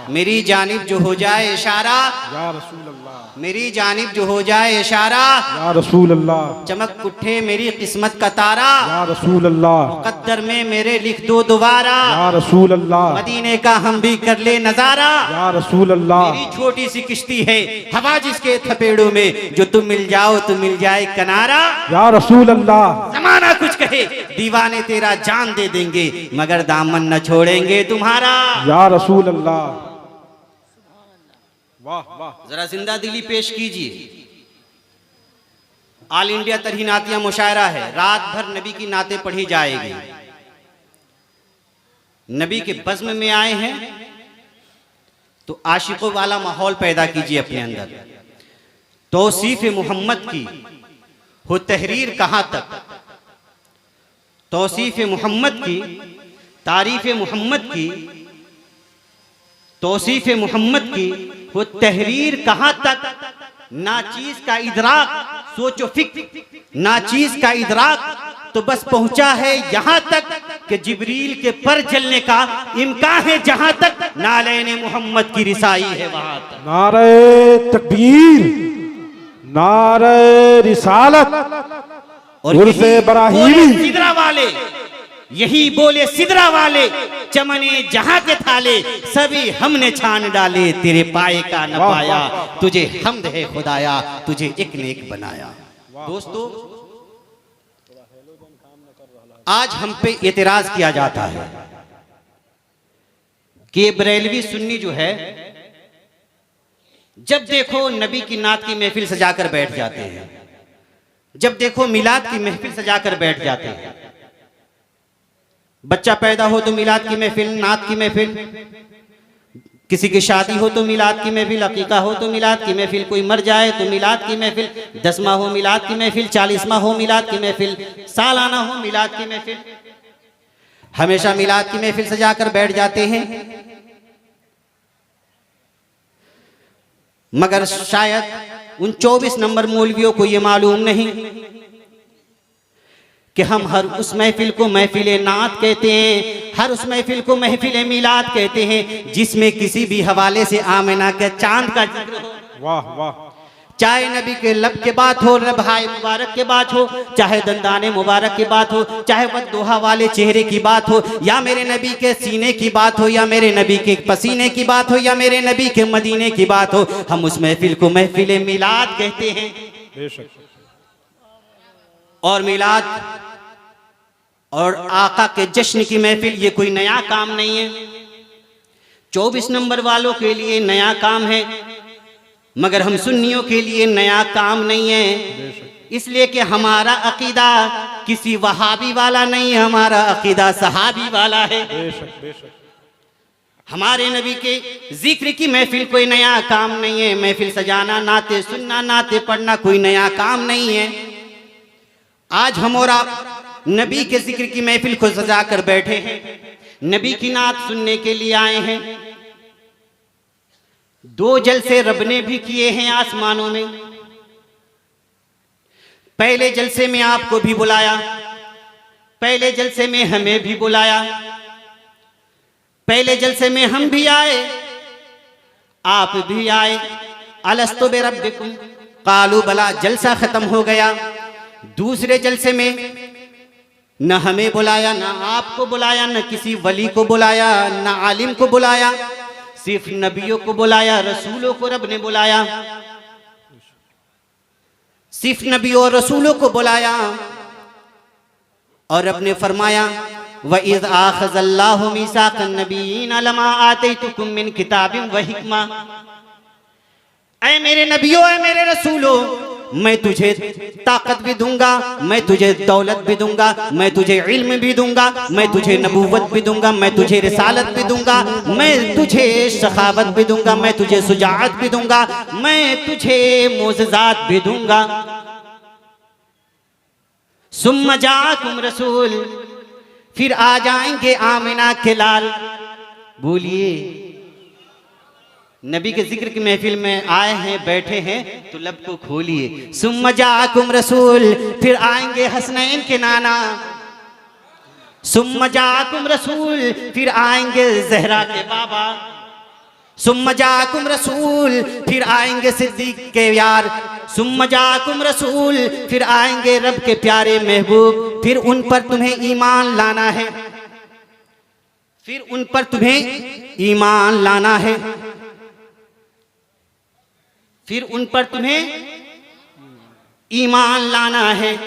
मेरी जानिब जो हो जाए इशारा, या रसूल अल्लाह, मेरी जानिब जो हो जाए इशारा, या रसूल अल्लाह, चमक उठे मेरी किस्मत का तारा, या रसूल अल्लाह, मुकद्दर में मेरे लिख दो दोबारा, या रसूल अल्लाह, मदीने का हम भी कर ले नजारा। या रसूल अल्लाह, मेरी छोटी सी किश्ती है हवा जिसके थपेड़ों में, जो तुम मिल जाओ तो मिल जाए किनारा। या रसूल अल्लाह, जमाना कुछ कहे दीवाने तेरा जान दे देंगे, मगर दामन न छोड़ेंगे तुम्हारा। या रसूल अल्लाह। वाह वाह, जरा जिंदा दिली पेश कीजिए। ऑल इंडिया तरही नातिया मुशायरा है, रात भर नबी की नाते पढ़ी जाएगी। नबी के बज़्म में आए हैं तो आशिकों वाला माहौल पैदा कीजिए अपने अंदर। तौसीफ मोहम्मद की हो तहरीर कहां तक, तौसीफ मोहम्मद की, तारीफ मोहम्मद की, तौसीफ मोहम्मद की वो तहरीर कहां तक। ना चीज का इदराक सोचो फिक्र, ना चीज का इदराक तो बस पहुंचा है यहां तक कि जिब्रील के पर जलने का इम्कान है जहां तक। नालैन मोहम्मद की रिसाई है वहां तक। नारे तकबीर, नारे रिसालत और उर्फ़े इब्राहीमी। सिदरा वाले यही बोले, सिदरा वाले चमने जहां के थाले, सभी हमने छान डाले, तेरे पाए का न पाया, तुझे हम्द है खुदाया, तुझे एक ने एक बनाया। दोस्तों, आज हम पे एतराज किया जाता है कि बरेलवी सुन्नी जो है, जब देखो नबी की नात की महफिल सजाकर बैठ जाते हैं, जब देखो मिलाद की महफिल सजाकर बैठ जाते हैं। बच्चा पैदा हो तो मिलाद की महफिल, नात की महफिल, किसी की शादी हो तो मिलाद की महफिल, अकीका हो तो मिलाद की महफिल, कोई मर जाए तो मिलाद की महफिल, 10वां हो मिलाद की महफिल, 40वां हो मिलाद की महफिल, सालाना हो मिलाद की महफिल, हमेशा मिलाद की महफिल सजाकर बैठ जाते हैं। मगर शायद उन 24 नंबर मौलवियों को यह मालूम नहीं कि हम हर उस महफिल को महफिल नात कहते हैं, हर उस महफिल को महफिल मिलाद कहते हैं जिसमें किसी भी हवाले से आमिना के चांद का जिक्र हो। वाह वाह, चाहे नबी के लब के बात हो, रबहाए मुबारक के बात हो, चाहे दंदाने मुबारक की बात हो, चाहे वद्दुहा वाले चेहरे की बात हो, या मेरे नबी के सीने की बात हो, या मेरे नबी के पसीने की बात हो, या मेरे नबी के मदीने की बात हो, हम उस महफिल को महफिल मिलाद कहते हैं। बेशक। और मिलाद और आका के जश्न की महफिल ये कोई नया काम नहीं है, 24 नंबर वालों के लिए नया काम है, मगर हम सुन्नियों के लिए नया काम नहीं है। इसलिए कि हमारा अकीदा किसी वहाबी वाला नहीं है, हमारा अकीदा सहाबी वाला है। बेशक बेशक। हमारे नबी के जिक्र की महफिल कोई नया काम नहीं है। महफिल सजाना, नाते सुनना, नाते पढ़ना कोई नया काम नहीं है। आज हम और आप नबी के जिक्र की महफिल को सजा कर बैठे हैं, नबी की नात सुनने के लिए आए हैं। 2 जलसे रब ने भी किए हैं आसमानों में। पहले जलसे में आपको भी बुलाया, पहले जलसे में हमें भी बुलाया, पहले जलसे में हम भी आए, आप भी आए। अलस्तु बिरब्बिकुम कालू बला, जलसा खत्म हो गया। दूसरे जलसे में न हमें बुलाया, न आपको बुलाया, न किसी वली को बुलाया, न आलिम को बुलाया, सिर्फ नबियों को बुलाया, रसूलों को रब ने बुलाया, सिर्फ नबियों और रसूलों को बुलाया। और रब ने फरमाया, व इज़ आख़ज़ल्लाहु मीसाक़न नबिय्यीन लमा आतैतुकुम मिन किताबिन व हिक्मा। ऐ मेरे नबियों, ऐ मेरे रसूलों, मैं तुझे ताकत भी दूंगा, मैं तुझे दौलत भी दूंगा, मैं तुझे इल्म भी दूंगा, मैं तुझे नबूवत भी दूंगा, मैं तुझे रिसालत भी दूंगा, मैं तुझे सखावत भी दूंगा, मैं तुझे सुजाअत भी दूंगा, मैं तुझे मोज़िज़ात भी दूंगा। सुम्मा जाकुम रसूल, फिर आ जाएंगे आमिना के लाल। बोलिए, नबी के जिक्र की महफिल में आए हैं, बैठे हैं तो लब को खोलिए। सुम्मा जाकुम रसूल, फिर आएंगे हसनैन के नाना। सुम्मा जाकुम रसूल, फिर आएंगे जहरा के बाबा। सुम्मा जाकुम रसूल, फिर आएंगे सिद्दीक के यार, सुम्मा जाकुम रसूल, फिर आएंगे रब के प्यारे महबूब, फिर उन पर तुम्हें ईमान लाना है, फिर उन पर तुम्हें ईमान लाना है, फिर उन पर तुम्हें ईमान लाना है।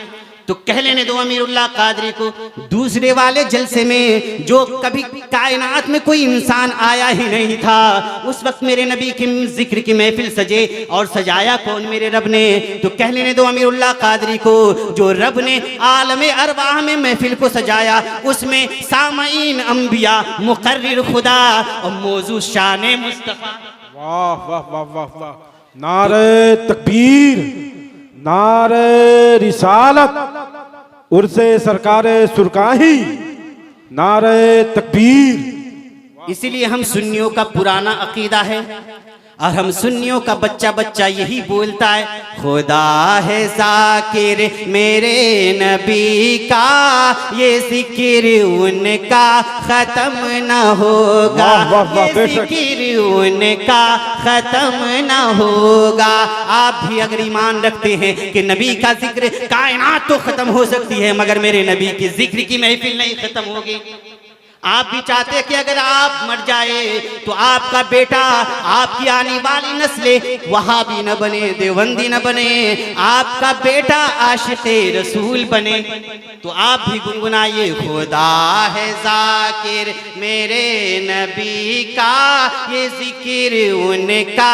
तो कह लेने दो अमीरुल्लाह कादरी को, दूसरे वाले जलसे में जो कभी कायनात में कोई इंसान आया ही नहीं था, उस वक्त मेरे नबी की जिक्र की महफिल सजे, और सजाया कौन? मेरे रब ने। तो कह लेने दो अमीरुल्लाह कादरी को, जो रब ने आलमे अरवाह में महफिल को सजाया, उसमें सामईन अंबिया, मुकर्रिर खुदा और मौजू शान मुस्तफा। वाह वाह वाह वाह वाह, नारे तकबीर, नारे रिसालत, उर्से सरकारे सुरकाही, नारे तकबीर। इसीलिए हम सुन्नियों का पुराना अकीदा है, और हम सुन्नियों का बच्चा बच्चा यही बोलता है, खुदा है जाकिर मेरे नबी का, ये जिक्र उनका खत्म न होगा, वाह, वाह, वाह, ये बेशक। जिक्र उनका खत्म न होगा। आप भी अगर ईमान रखते हैं कि नबी का जिक्र, कायनात तो खत्म हो सकती है मगर मेरे नबी की जिक्र की महफिल नहीं खत्म होगी। आप भी चाहते हैं कि अगर आप मर जाए तो आपका बेटा, आपकी आने वाली नस्लें वहाबी न बने, देवबंदी न बने, आपका बेटा आशिक़े रसूल बने। तो आप भी गुनगुनाइए, खुदा है जाकिर मेरे नबी का, ये जिक्र उनका,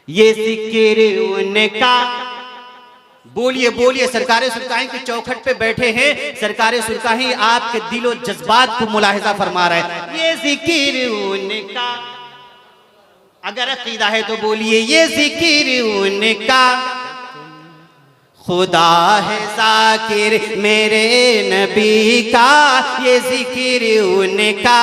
ये जिक्र उनका। बोलिए बोलिए, सरकारे सुरकाही की चौखट पे बैठे हैं, सरकारे सुरकाही आपके दिलो जज्बात को मुलाहिजा फरमा रहा है, ये जिक्र उनका। अगर अकीदा है तो बोलिए, ये जिक्र उनका, खुदा है जाकिर मेरे नबी का, ये जिक्र उनका।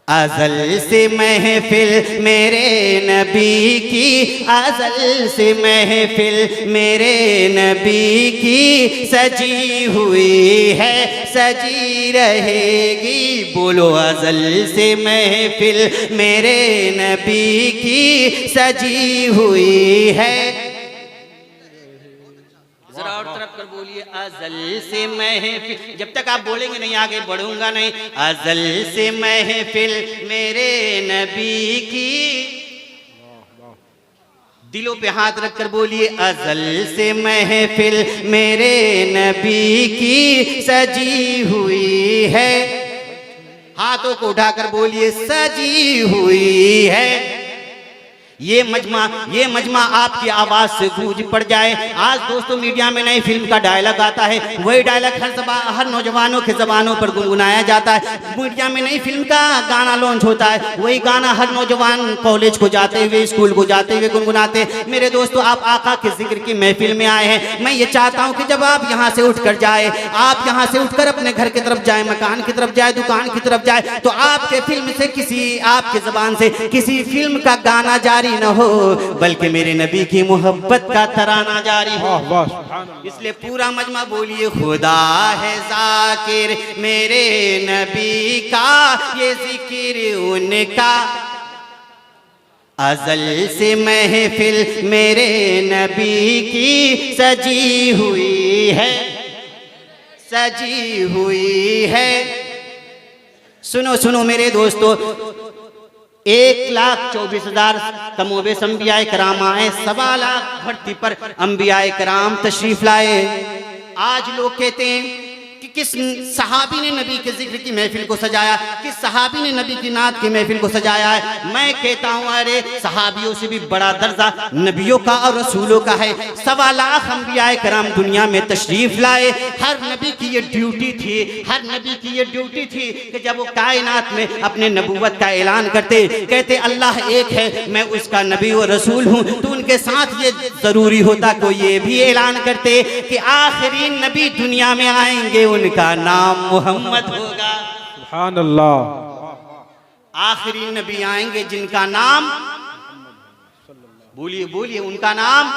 अज़ल से महफिल मेरे नबी की, अज़ल से महफिल मेरे नबी की सजी हुई है, सजी रहेगी। बोलो, अज़ल से महफिल मेरे नबी की सजी हुई है। जरा और तरफ कर बोलिए, अज़ल से महफिल। जब तक आप बोलेंगे नहीं आगे बढ़ूंगा नहीं। अज़ल से महफिल मेरे नबी की, दिलों पे हाथ रखकर बोलिए, अज़ल से महफिल मेरे नबी की सजी हुई है। हाथों को उठाकर बोलिए, सजी हुई है। ये मजमा आपकी आवाज से गूंज पड़ जाए। आज दोस्तों मीडिया में नई फिल्म का डायलॉग आता है, वही डायलॉग हर नौजवानों के जबानों पर गुनगुनाया जाता है। मीडिया में नई फिल्म का गाना लॉन्च होता है, वही गाना हर नौजवान कॉलेज को जाते हुए, स्कूल को जाते हुए गुनगुनाते। मेरे दोस्तों, आप आका के जिक्र की महफिल में आए हैं। मैं ये चाहता हूँ कि जब आप यहाँ से उठकर जाए, आप यहाँ से उठकर अपने घर की तरफ जाए, मकान की तरफ जाए, दुकान की तरफ जाए, तो आपके फिल्म से किसी, आपके जबान से किसी फिल्म का गाना जारी न हो, बल्कि मेरे नबी की मोहब्बत का तराना जारी हो। इसलिए पूरा मजमा बोलिए, खुदा है जाकिर मेरे नबी का, ये जिक्र उनका। अज़ल से महफिल मेरे नबी की सजी हुई है, सजी हुई है। सुनो सुनो मेरे दोस्तों, 1,24,000 कमोबेश अंबियाए कराम आए, 1.25 लाख भर्ती पर अंबियाए कराम तशरीफ लाए। आज लोग कहते हैं कि किस सहाबी ने नबी के जिक्र की महफिल को सजाया, किस सहाबी ने नबी की नात की महफिल को सजाया है। मैं कहता हूँ, अरे सहाबियों से भी बड़ा दर्जा नबियों का और रसूलों का है। 1.25 लाख अंबियाए कराम दुनिया में तशरीफ लाए। हर नबी की ये ड्यूटी थी, हर नबी की ये ड्यूटी थी कि जब वो कायनात में अपने नबूवत का ऐलान करते, कहते अल्लाह एक है, मैं उसका नबी और रसूल हूँ, तो उनके साथ ये जरूरी होता कि ये भी ऐलान करते कि आखिरी नबी दुनिया में आएंगे, उनका नाम मोहम्मद होगा। सुभान अल्लाह। आखिरी नबी आएंगे जिनका नाम, बोलिए बोलिए, उनका नाम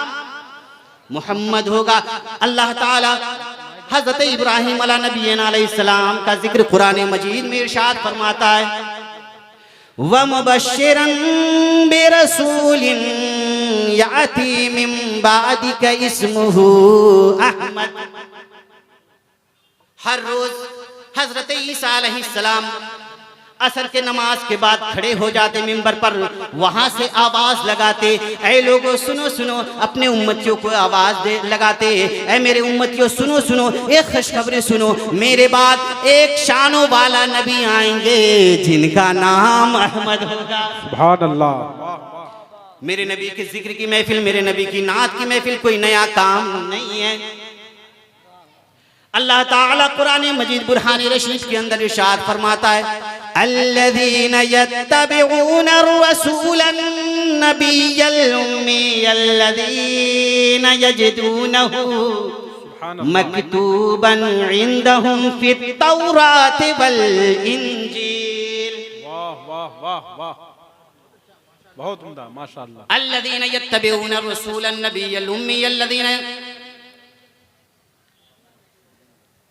मोहम्मद होगा। अल्लाह ताला हजरत इब्राहिम अला नबीना अलैहिस्सलाम का जिक्र कुरान मजीद में इरशाद फरमाता है, व मुबश्शिरन बिरसूलिन याती मिन बादिक इस्मुहु अहमद। हर रोज हजरत ईसा अलैहिस्सलाम असर के नमाज के बाद खड़े हो जाते मिंबर पर, वहां से आवाज लगाते, ऐ लोगों सुनो सुनो, अपने उम्मतियों को आवाज लगाते, ऐ मेरे उम्मतियों सुनो सुनो, एक खुशखबरी सुनो, मेरे बाद एक शानों वाला नबी आएंगे जिनका नाम अहमद होगा। सुभान अल्लाह। मेरे नबी के जिक्र की महफिल, मेरे नबी की नात की महफिल कोई नया काम नहीं है। अल्लाह ताला कुरान मजीद बुरहान रशीद के अंदर इरशाद फरमाता है, अल्लज़ीना यत्तबिऊन रसूलन नबिय्यल उम्मियल्लज़ीना यजिदूनहु मकतूबन इंदहुम फित तौरात वल इंजील। वाह वाह वाह वाह, बहुत उम्दा, माशाअल्लाह। अल्लज़ीना यत्तबिऊन रसूलन नबिय्यल उम्मियल्लज़ीना,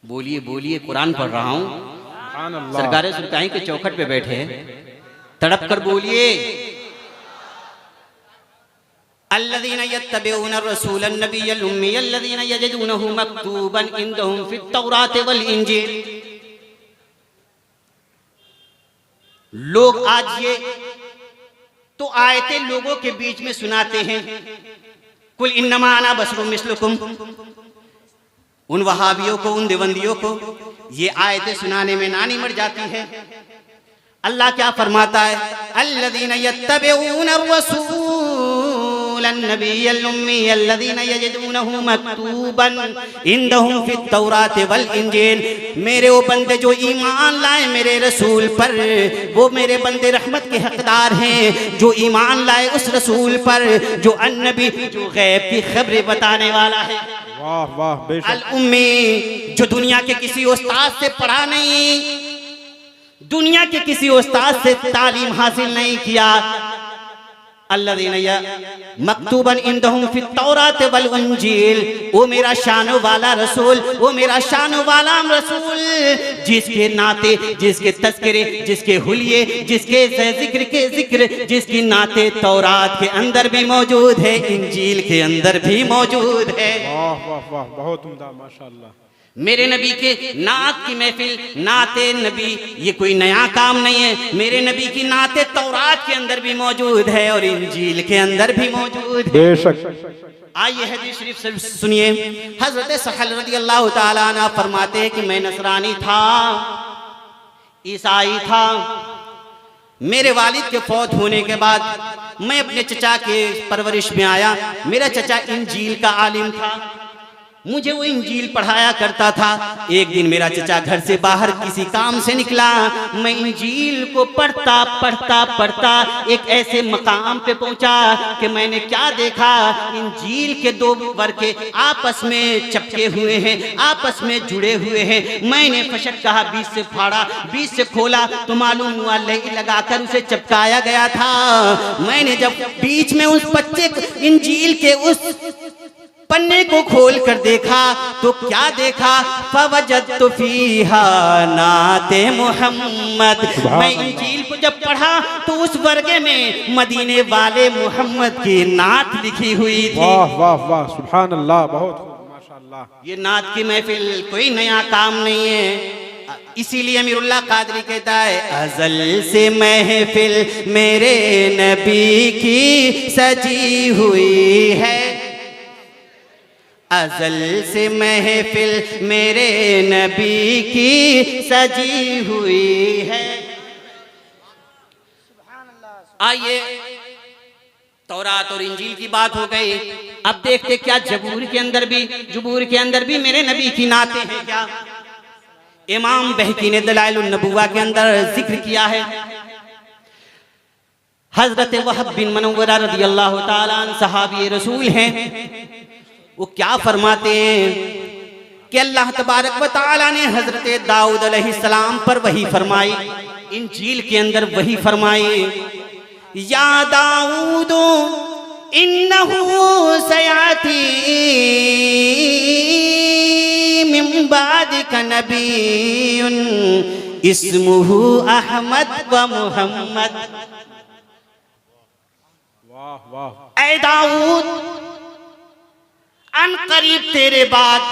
बोलिए बोलिए, कुरान पढ़ रहा हूँ। सरकारें सुल्तानी के चौखट पे बैठे हैं, तड़प कर बोलिए। अल्लज़ीना यत्तबिऊन रसूलन नबिय्यल उम्मियल्लज़ीना यजिदूनहु मक्तूबन इंदहुम फित तौरात वल इंजील। लोग आज ये तो आयतें लोगों के बीच में सुनाते हैं, कुल इन्नमा अना बशरुम मिस्लुकुम। उन वहाबियों को, उन देवंदियों को ये आयतें सुनाने में नानी मर जाती है। अल्लाह क्या फरमाता है, अल्लज़ीना यत्तबिऊन रसूलन नबिय्यल उम्मियल्लज़ीना यजिदूनहु मक्तूबन इंदहुम फित तौरात वल इंजील। मेरे वो बंदे जो ईमान लाए मेरे रसूल पर, वो मेरे बंदे रहमत के हकदार हैं, जो ईमान लाए उस रसूल पर जो अन्नबी, जो गैब की खबरें बताने वाला है। वाह वाह, बेशक। अल उम्मी, जो दुनिया के किसी उस्ताद से पढ़ा नहीं, दुनिया के किसी उस्ताद से तालीम हासिल नहीं किया। अल्लज़ीना मक्तूबन इंदहुम फित तौरात वल इंजील, वो मेरा शानो वाला रसूल, वो मेरा शानो वाला रसूल, जिसके नाते, जिसके तज़किरे, जिसके हुलिये, जिसके जिक्र के जिक्र, जिसकी नाते तौरात के अंदर भी मौजूद है, इंजील के अंदर भी मौजूद है। वाह वाह वाह, बहुत उम्दा, माशाअल्लाह। मेरे नबी के नात की महफिल, नाते नबी, ये कोई नया काम नहीं है। मेरे नबी की नाते तौरात के अंदर भी मौजूद है और इंजील के अंदर भी मौजूद है। बेशक। आइए हदीस शरीफ से सुनिए। हजरत सहल रज़ियल्लाहु ताला अन्हु फरमाते हैं कि मैं नसरानी था, ईसाई था। मेरे वालिद के फौत होने के बाद मैं अपने चचा के परवरिश में आया। मेरा चचा इंजील का आलिम था, मुझे वो इंजील पढ़ाया करता था। एक दिन मेरा चचा घर से बाहर किसी काम से निकला, मैं इंजील को पढ़ता पढ़ता पढ़ता एक ऐसे मकाम पे पहुंचा कि मैंने क्या देखा, इंजील के दो वर्के आपस में चिपके हुए हैं, आपस में जुड़े हुए हैं। मैंने फशक कहा, बीच से फाड़ा, बीच से खोला तो मालूम हुआ लगी लगाकर उसे चिपकाया गया था। मैंने जब बीच में उस बच्चे इंजील के उस पन्ने को खोल कर देखा तो क्या देखा, फवजदतु फीहा नाते मुहम्मद। मैं इंजील को जब पढ़ा तो उस वर्गे में मदीने वाले मुहम्मद की नात लिखी हुई थी। वाह वाह वाह, सुभान अल्लाह, बहुत माशाअल्लाह। ये नात की महफिल कोई नया काम नहीं है। इसीलिए अमीरुल्लाह कादरी कहता है, अज़ल से महफिल मेरे नबी की सजी हुई है, अज़ल से महफिल मेरे नबी की सजी हुई है। आइए, तौरात और इंजील की बात हो गई, अब देखते क्या जबूर के अंदर भी मेरे नबी की नाते हैं क्या। इमाम बहकी ने दलाइलुन नबुव्वा के अंदर जिक्र किया है। हजरत वहब बिन मनव्वरा रज़ियल्लाहु ताला अन्हु सहाबी रसूल हैं। वो क्या फरमाते हैं कि अल्लाह तबारक व तआला ने हजरत दाऊद अलैहिस्सलाम पर वही फरमाई, इंजील के अंदर वही फरमाई, या दाऊद इन्नहु सयाती मिन बादिका नबियुन इस्मुहु अहमद व मुहम्मद। वाह वाह। ऐ दाऊद, अन करीब तेरे बाद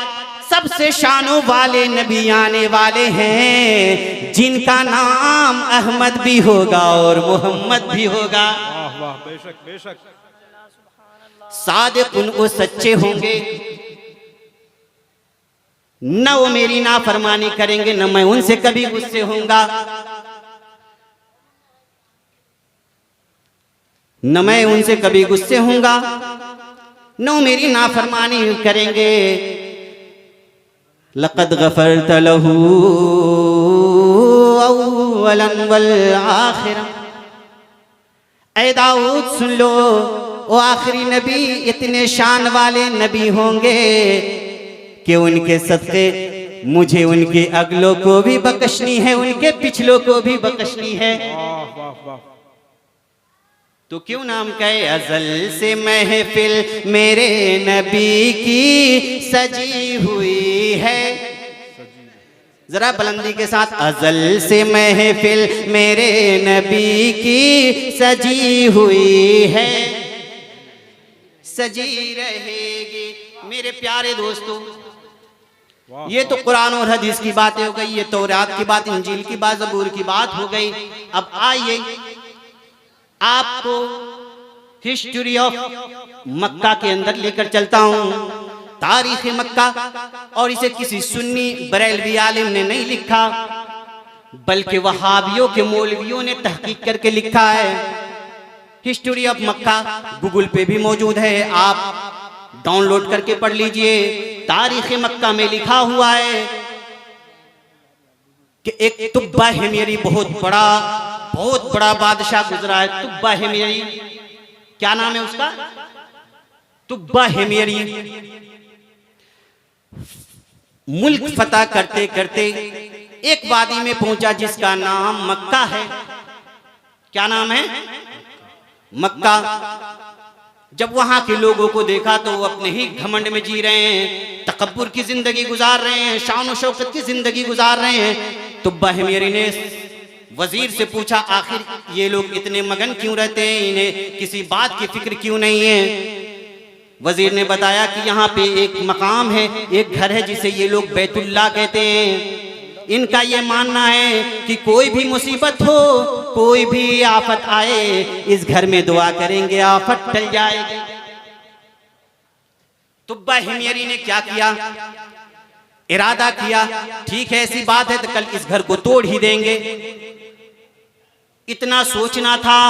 सबसे शानों वाले नबी आने वाले हैं, जिनका नाम अहमद भी होगा और मोहम्मद भी होगा। वाह वाह, बेशक बेशक। सादिकुन, वो सच्चे होंगे, न वो मेरी नाफरमानी करेंगे, न मैं उनसे कभी गुस्से होऊंगा, न मैं उनसे कभी गुस्से होऊंगा, न वो मेरी नाफरमानी करेंगे। लक़द गफ़रत लहू अव्वलन वल आखिरा। ऐ दाऊद सुन लो, वो आखिरी नबी इतने शान वाले नबी होंगे कि उनके सदक़े मुझे उनके अगलों को भी बख्शनी है, उनके पिछलों को भी बख्शनी है। वाह वाह वाह। तो क्यों नाम कहे, अज़ल से महफिल मेरे नबी की सजी हुई है। जरा बुलंदी के साथ, अज़ल से महफिल मेरे नबी की सजी हुई है, सजी रहेगी। मेरे प्यारे दोस्तों, ये तो कुरान और हदीस की बातें हो गई, ये तौरात की बात, इंजील की बात, ज़बूर की बात हो गई। अब आइए आपको हिस्ट्री ऑफ मक्का के अंदर लेकर चलता हूँ, तारीख़ मक्का। और इसे किसी सुन्नी बरेलवी आलिम ने नहीं लिखा, बल्कि वहाबियों के मौलवियों ने तहकीक करके लिखा है। हिस्ट्री ऑफ मक्का गूगल पे भी मौजूद है, आप डाउनलोड करके पढ़ लीजिए। तारीख़ मक्का में लिखा हुआ है कि एक तुब्बा हिमयरी बहुत बड़ा बादशाह गुजरा है। तुब्बा हिमयरी, क्या नाम है उसका? तुब्बा हिमयरी मुल्क फतह करते करते एक वादी में पहुंचा जिसका नाम मक्का है। क्या नाम है? मक्का। जब वहां के लोगों को देखा तो वो अपने ही घमंड में जी रहे हैं, तकब्बुर की जिंदगी गुजार रहे हैं, शान और शौकत की जिंदगी गुजार रहे हैं। तुब्बा हिमयरी ने वजीर से पूछा, आखिर ये लोग इतने मगन क्यों रहते हैं, इन्हें किसी बात की फिक्र क्यों नहीं है? वजीर ने बताया कि यहाँ पे एक मकाम है, एक घर है जिसे ये लोग बैतुल्लाह कहते हैं। इनका ये मानना है कि कोई भी मुसीबत हो, कोई भी आफत आए, इस घर में दुआ करेंगे, आफत टल जाएगी। तुब्बा हिमयरी ने क्या किया? इरादा किया, ठीक है ऐसी बात है तो कल इस घर को तोड़ ही देंगे। इतना सोचना था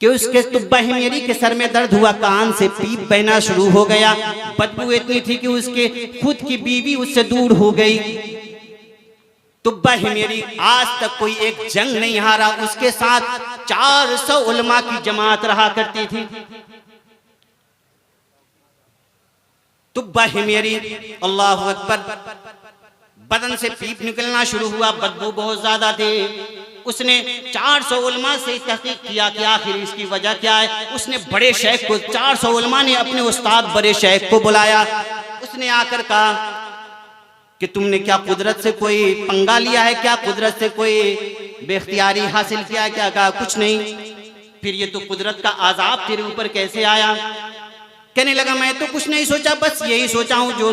कि उसके तुब्बा हिमयरी के सर में दर्द हुआ, कान से पीप बहना शुरू हो गया। बदबू इतनी थी कि उसके खुद की बीवी उससे दूर हो गई। तुब्बा हिमयरी आज तक कोई एक जंग नहीं हारा, उसके साथ 400 उलमा की जमात रहा करती थी। तुब्बा हिमयरी, अल्लाहु अकबर, बदन से पीप निकलना शुरू हुआ, बदबू बहुत ज्यादा थी। उसने 400 उलमा से तहकीक किया कि आखिर इसकी वजह क्या है। उसने बड़े शेख को, 400 उलमा ने अपने उस्ताद बड़े शेख को बुलाया। उसने आकर कहा कि तुमने क्या कुदरत से कोई पंगा लिया है, क्या कुदरत से कोई बेख्तियारी हासिल किया है? क्या कहा, कुछ नहीं। फिर ये तो कुदरत का आजाब तेरे ऊपर कैसे आया? कहने लगा, मैं तो कुछ नहीं सोचा, बस यही सोचा हूँ जो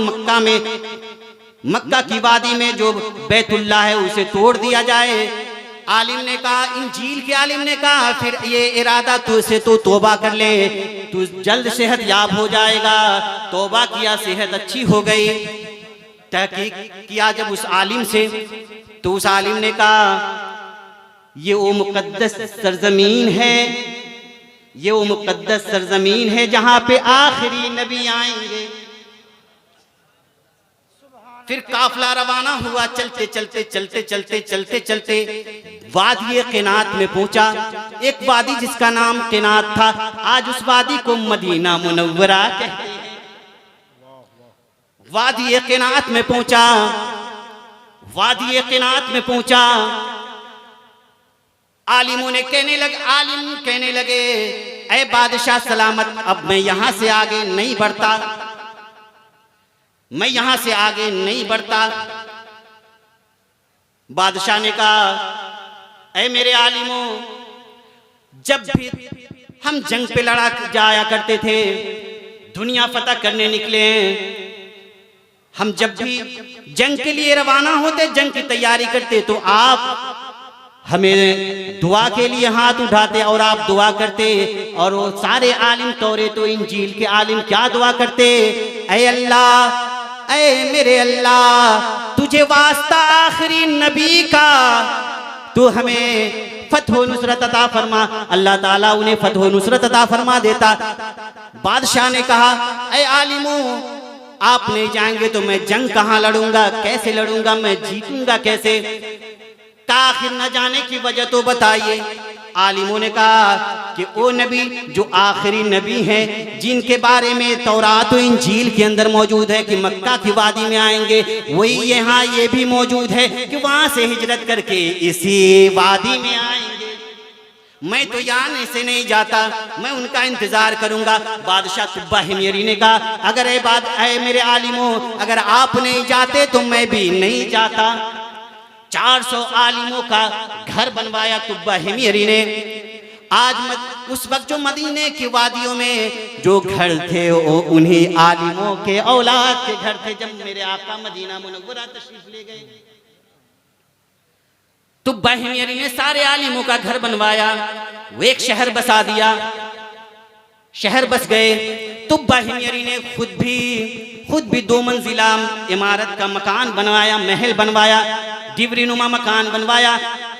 मक्का की वादी में जो बैतुल्लाह है उसे तोड़ दिया जाए। आलिम ने कहा, इंजील के आलिम ने कहा, फिर ये इरादा तुझसे तो तौबा कर ले, तू जल्द सेहत याब हो जाएगा। तौबा किया, सेहत अच्छी हो गई। तहकीक किया जब उस आलिम से, तो उस आलिम ने कहा, ये वो मुकद्दस सरजमीन है, ये वो मुकद्दस सरजमीन है जहां पे आखिरी नबी आएंगे। फिर काफिला रवाना हुआ, चलते चलते चलते चलते चलते चलते वादी क़िनात में पहुंचा। एक वादी जिसका नाम क़िनात था, आज उस वादी को मदीना मुनव्वरा कहते हैं। वादी क़िनात में पहुंचा, वादी क़िनात में पहुंचा। आलिम कहने लगे, ऐ बादशाह सलामत, अब मैं यहां से आगे नहीं बढ़ता, मैं यहां से आगे नहीं बढ़ता। बादशाह ने कहा, ऐ मेरे आलिमों, जब भी हम जंग पे लड़ा जाया करते थे, दुनिया फतह करने निकले हैं, हम जब भी जंग के लिए रवाना होते, जंग की तैयारी करते, तो आप हमें दुआ के लिए हाथ उठाते और आप दुआ करते। और वो सारे आलिम तौरे तो इंजील के आलिम क्या दुआ करते, ऐ अल्लाह, ऐ मेरे अल्लाह, तुझे वास्ता आखिरी नबी का, तू हमें फतह नुसरत अता फरमा। अल्लाह ताला उन्हें फतह नुसरत अता फरमा देता। बादशाह ने कहा, ऐ आलिमों, आप नहीं जाएंगे तो मैं जंग कहाँ लड़ूंगा, कैसे लड़ूंगा, मैं जीतूंगा कैसे? का आखिर न जाने की वजह तो बताइए। आलिमों ने कहा कि ओ नबी, जो आखिरी नबी हैं, जिनके बारे में तौरात और इंजील के अंदर मौजूद है कि मक्का की वादी में आएंगे, वही यहाँ ये भी मौजूद है कि वहां से हिजरत करके इसी वादी में आएंगे। मैं तो यहाँ से नहीं जाता, मैं उनका इंतजार करूंगा। बादशाह तुब्बा हिमयरी ने कहा, अगर ये बात है मेरे आलिमों, अगर आप नहीं जाते तो मैं भी नहीं जाता। 400 आलिमों का घर बनवाया तुब्बा हिमयरी ने। आज उस वक्त जो मदीने की वादियों में जो घर थे, वो उन्हीं आलिमों के औलाद के घर थे। जब मेरे आका मदीना मुनव्वरा तशरीफ ले गए, तुब्बा हिमयरी ने सारे आलिमों का घर बनवाया, वो एक शहर बसा दिया। शहर बस गए। तुब्बा हिमयरी ने खुद भी 2 मंजिला इमारत का मकान बनवाया, महल बनवाया, डिवरी नुमा मकान बनवाया।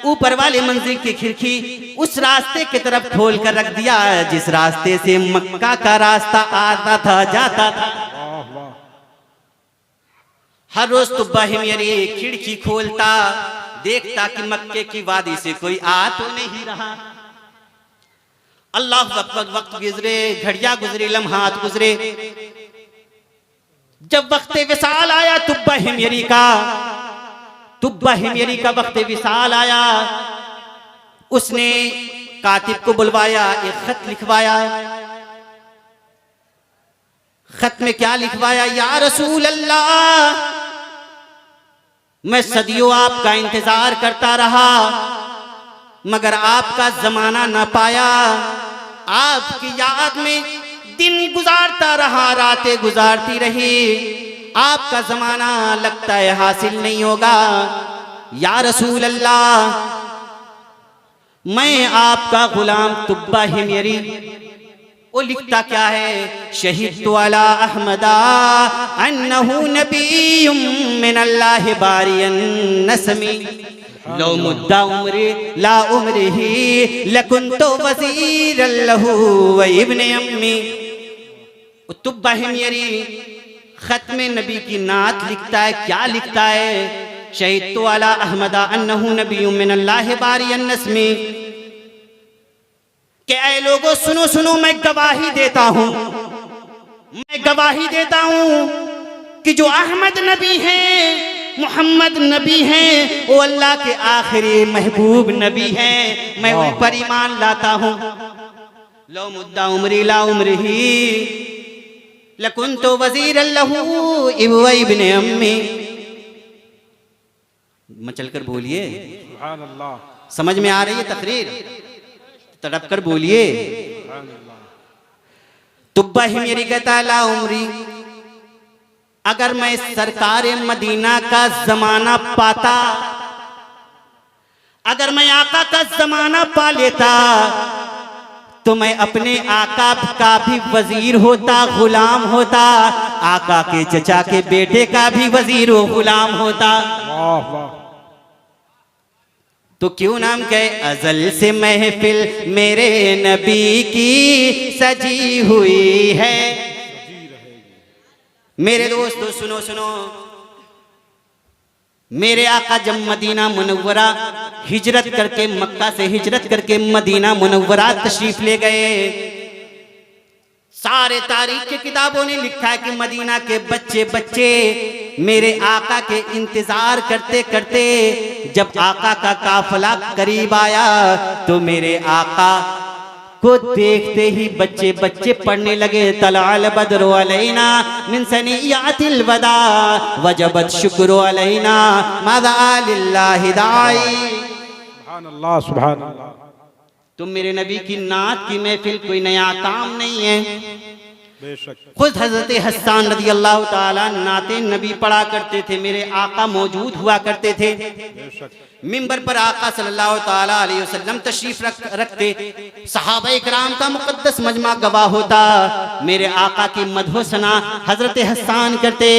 ऊपर वाले मंजिल की खिड़की उस रास्ते की तरफ खोल कर रख दिया जिस रास्ते से मक्का का रास्ता आता था, जाता था। हर रोज तुब्बा हिमयरी खिड़की खोलता, देखता कि मक्के की वादी से कोई आ तो नहीं रहा। अल्लाह वक्त गुजरे, घड़ियां गुजरे, लम्हात गुजरे। जब वक्त विसाल आया तुब्बा हिमयरी का वक्त विसाल आया, उसने कातिब को बुलवाया, एक खत लिखवाया। खत में क्या लिखवाया? या रसूल अल्लाह, मैं सदियों आपका इंतजार करता रहा, मगर आपका जमाना न पाया। आपकी याद में दिन गुजारता रहा, रातें गुजारती रही, आपका जमाना लगता है हासिल नहीं होगा। या रसूल अल्लाह, मैं आपका गुलाम तुब्बा हिमयरी। वो लिखता क्या है? शहीद अला अहमदा अन्नहु नबियुम मिनल्लाहि बारियन नस्मी लो मुद्दा उम्री ला उम्रिही लकुन्तो वज़ीरन लहू व इब्ने अम्मी। तुब्बा हिमयरी खत में नबी की नात लिखता है। क्या लिखता है? शहीद अला अहमदा अन्नहु नबियुम मिनल्लाहि बारियन नस्मी, कि ऐ लोगों सुनो सुनो, मैं गवाही देता हूं कि जो अहमद नबी हैं, मोहम्मद नबी हैं, वो अल्लाह के आखिरी महबूब नबी हैं। मैं उन पर ईमान लाता हूं। लो मुद्दा उम्री ला उम्रिही लकुन्तो वज़ीरन लहू व इब्ने अम्मी। मचल कर बोलिए, सुभान अल्लाह। समझ में आ रही है तकरीर? तड़प कर बोलिए। तुब्बा हिमयरी कहता ला उम्री, अगर मैं सरकार मदीना का जमाना पाता, अगर मैं आका का जमाना पा लेता, तो मैं अपने आका का भी वजीर होता, गुलाम होता, आका के चचा के बेटे का भी वजीर व गुलाम होता। वाह वाह। तो क्यों नाम कहे? अजल से महफिल मेरे नबी की सजी हुई है। मेरे दोस्तों सुनो सुनो, मेरे आका जब मदीना मुनव्वरा हिजरत करके, मक्का से हिजरत करके मदीना मुनव्वरा तशरीफ ले गए, सारे तारीख की किताबों ने लिखा है कि मदीना के बच्चे बच्चे मेरे आका के इंतजार करते करते जब आका का काफिला करीब आया, तो मेरे आका को देखते ही बच्चे बच्चे पढ़ने लगे। तलाल बद्रु अलैना मिन सनियातिल वदा वजबत शुक्र अलैना मादा लिल्लाहि दाई। सुभान अल्लाह, सुभान अल्लाह। तुम मेरे नबी की नात की महफिल कोई नया काम नहीं है। बेशक। खुद हजरत हस्सान रज़ी अल्लाह ताला नाते नबी पढ़ा करते थे, मेरे आका मौजूद हुआ करते थे। बेशक। मिंबर पर आका सल्लल्लाहु ताला अलैहि वसल्लम तशरीफ रखते, सहाबा इकराम का मुकद्दस मजमा गवाह होता। मेरे आका की मदहो सना हजरत हस्सान करते।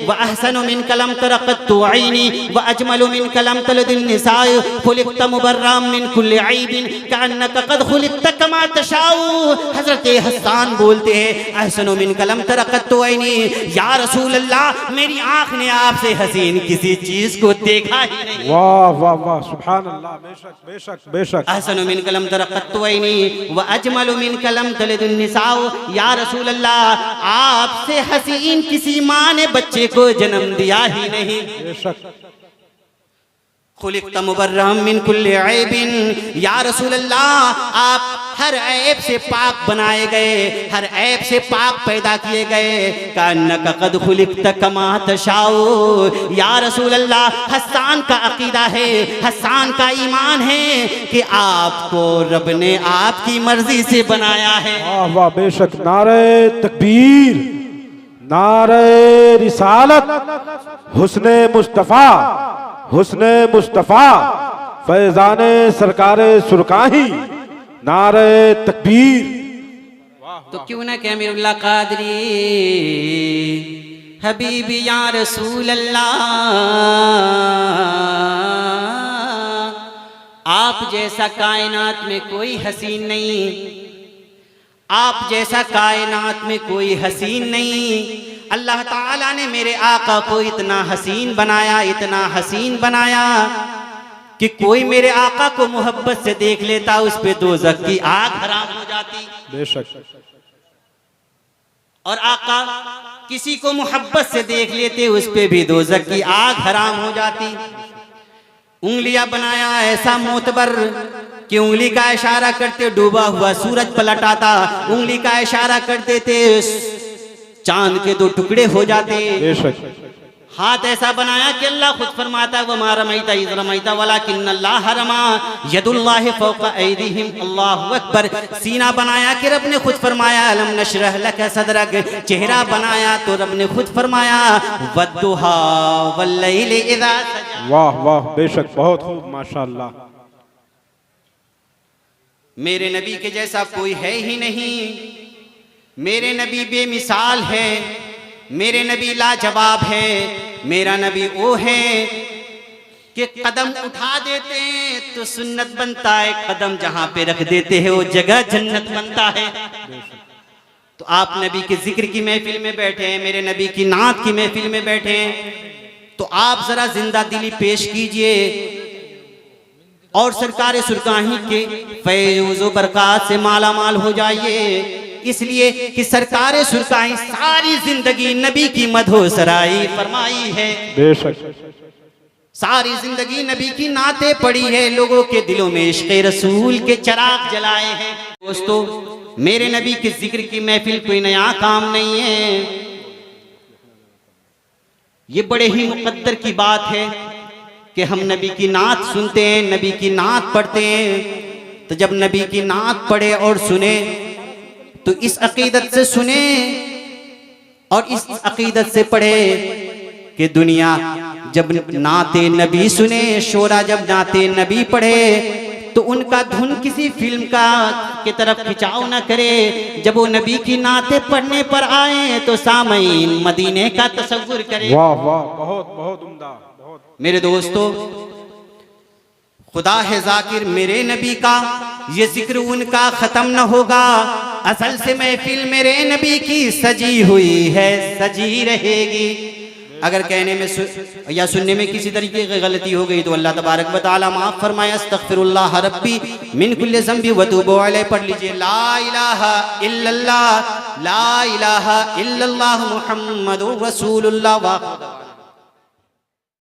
व अहसनु मिन कलम तरक़त्तु ऐनी व अजमलु मिन कलम तलदिन निसाए खुलिक़्त मुबर्रम मिन कुल्लि ऐबिन कअन्नका क़द खुलिक़्त कमा तशाउ। हजरत हस्सान बोलते हैं, अहसनु मिन कलम तरक़त्तु ऐनी, या रसूल अल्लाह मेरी आँख ने आपसे हसीन किसी चीज को देखा ही नहीं। वाह वाह वाह, सुभान अल्लाह। बेशक बेशक बेशक। अहसनु मिन कलम तरक़त्तु ऐनी व अजमलु मिन कलम तलिदुन निसाउ, या रसूल अल्लाह आपसे हसीन किसी माँ ने बच्चे को जन्म दिया ही नहीं। बेशक। खुलिक़्त मुबर्रम मिन कुल्लि ऐबिन, या रसूल अल्लाह आप हर ऐब से पाक बनाए गए, हर ऐब से पाक पैदा किए गए। कअन्नका क़द खुलिक़्त कमा तशाउ, या रसूल अल्लाह हस्सान का अकीदा है, हस्सान का ईमान है कि आपको रब ने आपकी मर्जी से बनाया है। वाह वाह, बेशक। नारे तकबीर, नारे रिसालत, हुस्ने मुस्तफ़ा, हुस्ने मुस्तफ़ा, फैज़ाने सरकारे सुरकाही, नारे तकबीर। तो क्यों ना कह अमीरुल्लाह कादरी हबीबी या रसूल अल्लाह, आप जैसा कायनात में कोई हसीन नहीं, आप जैसा कायनात में कोई हसीन नहीं। अल्लाह ताला ने मेरे आका को इतना हसीन बनाया, इतना हसीन बनाया कि कोई मेरे आका को मोहब्बत से देख लेता उस पे दोज़ख की आग हराम हो जाती। बेशक। और आका किसी को मोहब्बत से देख लेते उस पे भी दोज़ख की आग हराम हो जाती। उंगलियां बनाया ऐसा मोतबर कि उंगली का इशारा करते डूबा हुआ सूरज पलट आता, उंगली का इशारा कर देते चांद के दो टुकड़े हो जाते। बेशक। हाथ ऐसा बनाया कि अल्लाह खुद फरमाता है वमा रमैता इज़ रमैता वलाकिन्नल्लाह रमा यदुल्लाहि फौका ऐदीहिम, अल्लाहु अकबर। सीना बनाया कि रब ने खुद फरमाया अलम नशरह लक सदरक, चेहरा बनाया तो रब ने खुद फरमाया वद्दुहा वल्लैलि इज़ा सजा। वाह वाह, बेशक, बहुत खूब, माशाअल्लाह। मेरे नबी के जैसा कोई है ही नहीं, मेरे नबी बेमिसाल है, मेरे नबी लाजवाब है। मेरा नबी वो है कि कदम उठा देते हैं तो सुन्नत बनता है, कदम जहां पे रख देते हैं वो जगह जन्नत बनता है। तो आप नबी के जिक्र की महफिल में बैठे हैं, मेरे नबी की नात की महफिल में बैठे हैं, तो आप जरा जिंदा दिली पेश कीजिए और सरकार सुरकाही के फैज़ व बरक़ात से माला माल हो जाइए। इसलिए कि सरकार सुरकाही सारी जिंदगी नबी की मदहो सराई फरमाई है। बेशक। सारी जिंदगी नबी की नाते पड़ी है, लोगों के दिलों में इश्क़ रसूल के चराग जलाए हैं। दोस्तों, मेरे नबी के जिक्र की महफिल कोई नया काम नहीं है, ये बड़े ही मुक़द्दर की बात है कि हम नबी की नात सुनते हैं, नबी की नात पढ़ते हैं। तो जब नबी की नात पढ़े और सुने तो इस अकीदत से सुने और इस अकीदत से पढ़े कि दुनिया जब नाते नबी सुने, शोरा जब नाते नबी पढ़े तो उनका धुन किसी फिल्म का की तरफ खिंचाव न करे। जब वो नबी की नाते पढ़ने पर आए तो सामईन मदीने का तसव्वुर करे। वाह वाह, बहुत बहुत उम्दा, बहुत। मेरे दोस्तों, खुदा है जाकिर मेरे नबी का, ये जिक्र उनका खत्म न होगा। असल से महफिल मेरे नबी की सजी हुई है, सजी रहेगी। अगर कहने में या सुनने में किसी तरीके की गलती हो गई तो अल्लाह तबारक व तआला माफ़ फरमाए। अस्तगफिरुल्लाह रब्बी मिन कुल्लि ज़ंबि व तूबु अलैहि पढ़ लीजिए। ला इलाहा इल्लल्लाह, ला इलाहा इल्लल्लाह मुहम्मदुर रसूलुल्लाह।